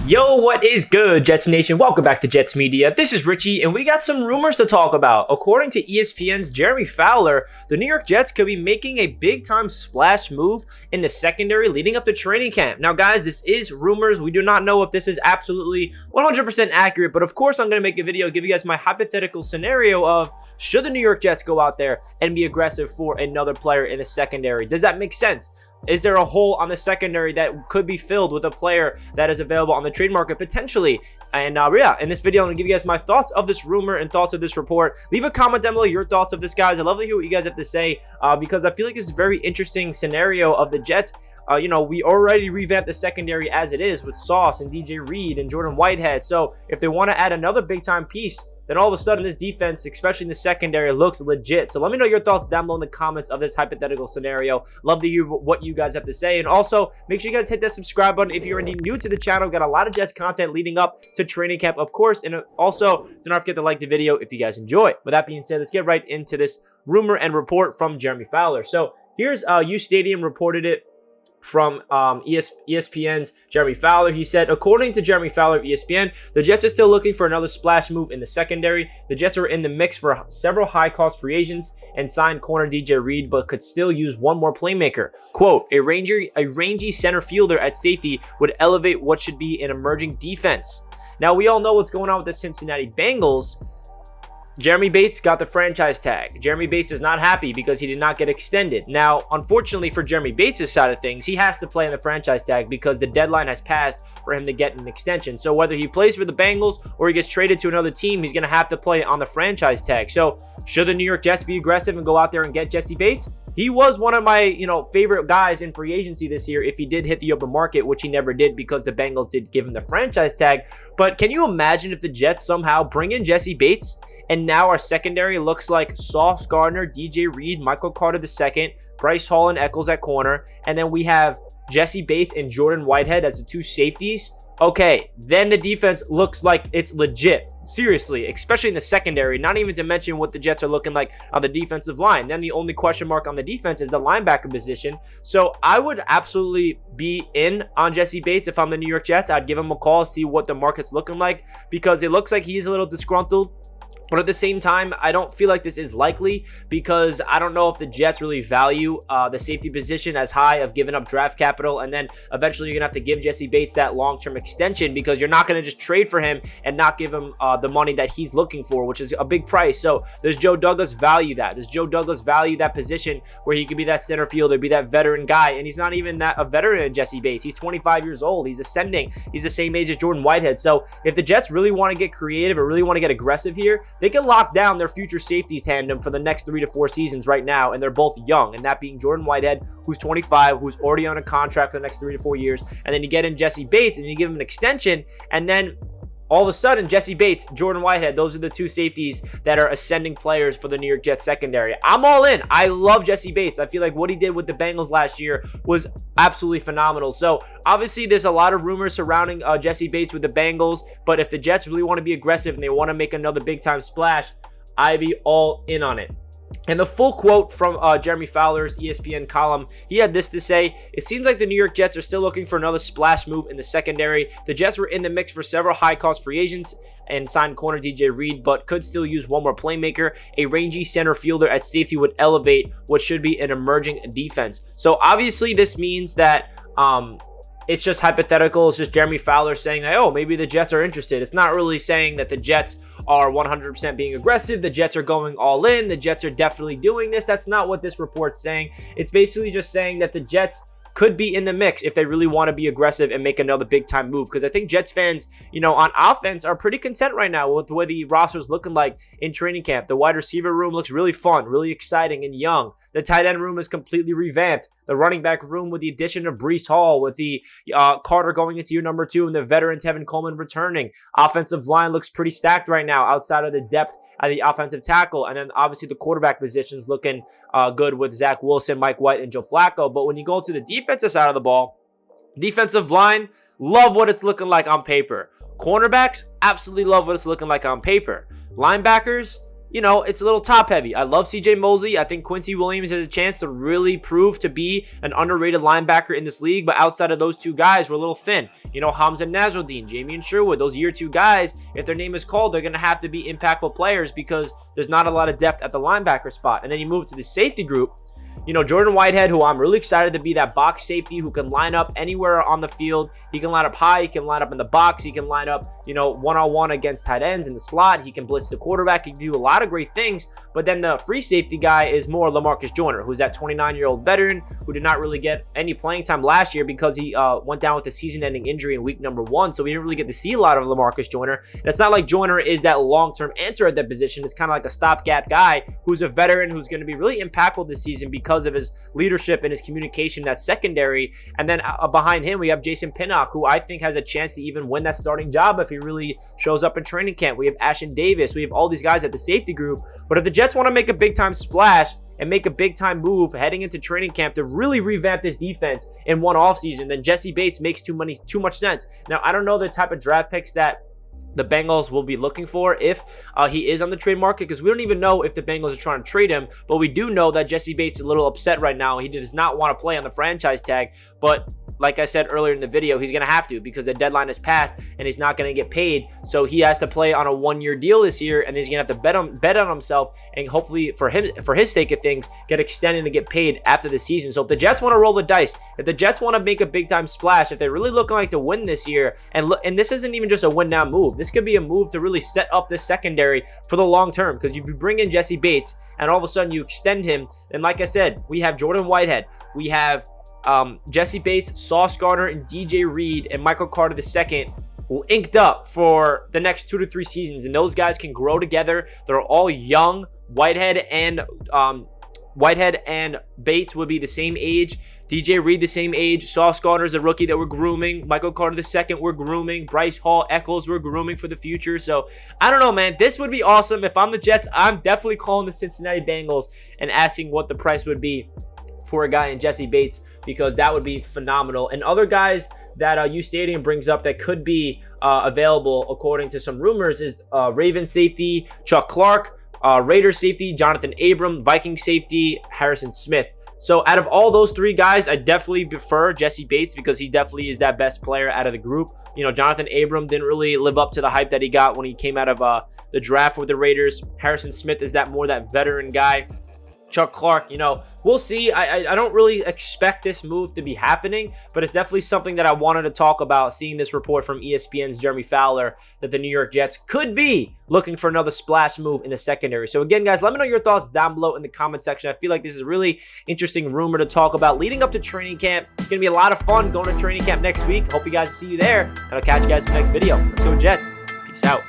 Yo, what is good, Jets Nation? Welcome back to Jets Media. This is Richie, and we got some rumors to talk about. According to ESPN's Jeremy Fowler, the New York Jets could be making a big-time splash move in the secondary leading up to training camp. Now, guys, this is rumors. We do not know if this is absolutely 100% accurate, but of course, I'm going to make a video, give you guys my hypothetical scenario of should the New York Jets go out there and be aggressive for another player in the secondary. Does that make sense? Is there a hole on the secondary that could be filled with a player that is available on the trade market potentially? And yeah, in this video, I'm going to give you guys my thoughts of this rumor and thoughts of this report. Leave a comment down below your thoughts of this, guys. I'd love to hear what you guys have to say because I feel like it's a very interesting scenario of the Jets. We already revamped the secondary as it is with Sauce and DJ Reed and Jordan Whitehead. So if they want to add another big-time piece, then all of a sudden this defense, especially in the secondary, looks legit. So let me know your thoughts down below in the comments of this hypothetical scenario. Love to hear what you guys have to say. And also, make sure you guys hit that subscribe button if you're indeed new to the channel. We've got a lot of Jets content leading up to training camp, of course. And also, do not forget to like the video if you guys enjoy. With that being said, let's get right into this rumor and report from Jeremy Fowler. So here's U Stadium reported it from ESPN's Jeremy Fowler. He said, according to Jeremy Fowler of ESPN, the Jets are still looking for another splash move in the secondary. The Jets are in the mix for several high-cost free agents and signed corner DJ Reed, but could still use one more playmaker. Quote, a rangy center fielder at safety would elevate what should be an emerging defense. Now, we all know what's going on with the Cincinnati Bengals. Jeremy Bates got the franchise tag. Jeremy Bates is not happy because he did not get extended. Now, unfortunately for Jeremy Bates' side of things, he has to play in the franchise tag because the deadline has passed for him to get an extension. So whether he plays for the Bengals or he gets traded to another team, he's going to have to play on the franchise tag. So should the New York Jets be aggressive and go out there and get Jessie Bates? He was one of my, favorite guys in free agency this year if he did hit the open market, which he never did because the Bengals did give him the franchise tag. But can you imagine if the Jets somehow bring in Jessie Bates and now our secondary looks like Sauce Gardner, DJ Reed, Michael Carter II, Bryce Hall and Eccles at corner, and then we have Jessie Bates and Jordan Whitehead as the two safeties? Okay, then the defense looks like it's legit. Seriously, especially in the secondary, not even to mention what the Jets are looking like on the defensive line. Then the only question mark on the defense is the linebacker position. So I would absolutely be in on Jessie Bates if I'm the New York Jets. I'd give him a call, see what the market's looking like, because it looks like he's a little disgruntled. But at the same time, I don't feel like this is likely because I don't know if the Jets really value the safety position as high of giving up draft capital. And then eventually you're going to have to give Jessie Bates that long-term extension because you're not going to just trade for him and not give him the money that he's looking for, which is a big price. So does Joe Douglas value that? Does Joe Douglas value that position where he could be that center fielder, be that veteran guy? And he's not even that a veteran in Jessie Bates. He's 25 years old. He's ascending. He's the same age as Jordan Whitehead. So if the Jets really want to get creative or really want to get aggressive here, they can lock down their future safeties tandem for the next 3 to 4 seasons right now, and they're both young, and that being Jordan Whitehead, who's 25, who's already on a contract for the next 3 to 4 years, and then you get in Jessie Bates, and you give him an extension, and then all of a sudden, Jessie Bates, Jordan Whitehead, those are the two safeties that are ascending players for the New York Jets secondary. I'm all in. I love Jessie Bates. I feel like what he did with the Bengals last year was absolutely phenomenal. So, obviously, there's a lot of rumors surrounding Jessie Bates with the Bengals, but if the Jets really want to be aggressive and they want to make another big-time splash, I'd be all in on it. And the full quote from Jeremy Fowler's ESPN column, he had this to say: it seems like the New York Jets are still looking for another splash move in the secondary. The Jets were in the mix for several high-cost free agents and signed corner DJ Reed, but could still use one more playmaker. A rangy center fielder at safety would elevate what should be an emerging defense. So obviously this means that it's just hypothetical. It's just Jeremy Fowler saying, oh, maybe the Jets are interested. It's not really saying that the Jets are 100% being aggressive. The Jets are going all in. The Jets are definitely doing this. That's not what this report's saying. It's basically just saying that the Jets could be in the mix if they really want to be aggressive and make another big-time move. Because I think Jets fans, on offense are pretty content right now with the way the roster's looking like in training camp. The wide receiver room looks really fun, really exciting, and young. The tight end room is completely revamped. The running back room with the addition of Bryce Hall, with the Carter going into year number 2, and the veteran Tevin Coleman returning. Offensive line looks pretty stacked right now outside of the depth at the offensive tackle. And then obviously the quarterback position's looking good with Zach Wilson, Mike White, and Joe Flacco. But when you go to the defensive side of the ball, defensive line, love what it's looking like on paper. Cornerbacks, absolutely love what it's looking like on paper. Linebackers, you know, it's a little top heavy. I love CJ Mosley. I think Quincy Williams has a chance to really prove to be an underrated linebacker in this league. But outside of those two guys, we're a little thin. You know, Hamza Nasruddin, Jamie Sherwood, those year two guys, if their name is called, they're going to have to be impactful players because there's not a lot of depth at the linebacker spot. And then you move to the safety group. You know, Jordan Whitehead, who I'm really excited to be that box safety who can line up anywhere on the field. He can line up high. He can line up in the box. He can line up, you know, one-on-one against tight ends in the slot. He can blitz the quarterback. He can do a lot of great things. But then the free safety guy is more LaMarcus Joyner, who's that 29-year-old veteran who did not really get any playing time last year because he went down with a season-ending injury in week number 1. So we didn't really get to see a lot of LaMarcus Joyner. And it's not like Joyner is that long-term answer at that position. It's kind of like a stopgap guy who's a veteran who's going to be really impactful this season because of his leadership and his communication that's secondary. And then behind him, we have Jason Pinnock, who I think has a chance to even win that starting job if he really shows up in training camp. We have Ashton Davis. We have all these guys at the safety group. But if the Jets want to make a big-time splash and make a big-time move heading into training camp to really revamp this defense in one offseason, then Jessie Bates makes too much sense. Now, I don't know the type of draft picks that the Bengals will be looking for if he is on the trade market, because we don't even know if the Bengals are trying to trade him, but we do know that Jessie Bates is a little upset right now. He does not want to play on the franchise tag, but like I said earlier in the video, he's going to have to because the deadline is passed and he's not going to get paid. So he has to play on a one-year deal this year, and he's going to have to bet on himself and hopefully for his sake of things, get extended and get paid after the season. So if the Jets want to roll the dice, if the Jets want to make a big-time splash, if they're really looking like to win this year, and this isn't even just a win-now move. This could be a move to really set up this secondary for the long term, because if you bring in Jessie Bates and all of a sudden you extend him, and like I said, we have Jordan Whitehead, we have Jessie Bates, Sauce Gardner, and DJ Reed, and Michael Carter II inked up for the next 2 to 3 seasons, and those guys can grow together. They're all young. Whitehead and Bates would be the same age. DJ Reed the same age. Sauce Gardner is a rookie that we're grooming. Michael Carter II we're grooming. Bryce Hall, Eccles we're grooming for the future. So I don't know, man. This would be awesome. If I'm the Jets, I'm definitely calling the Cincinnati Bengals and asking what the price would be for a guy in Jessie Bates, because that would be phenomenal. And other guys that U Stadium brings up that could be available, according to some rumors, is Ravens safety Chuck Clark, Raiders safety Jonathan Abram, Viking safety Harrison Smith. So out of all those 3 guys, I definitely prefer Jessie Bates because he definitely is that best player out of the group. You know, Jonathan Abram didn't really live up to the hype that he got when he came out of the draft with the Raiders. Harrison Smith is more that veteran guy. Chuck Clark, you know, we'll see. I don't really expect this move to be happening, but it's definitely something that I wanted to talk about, seeing this report from ESPN's Jeremy Fowler that the New York Jets could be looking for another splash move in the secondary. So again, guys, let me know your thoughts down below in the comment section. I feel like this is a really interesting rumor to talk about leading up to training camp. It's going to be a lot of fun going to training camp next week. Hope you guys see you there, and I'll catch you guys in the next video. Let's go Jets. Peace out.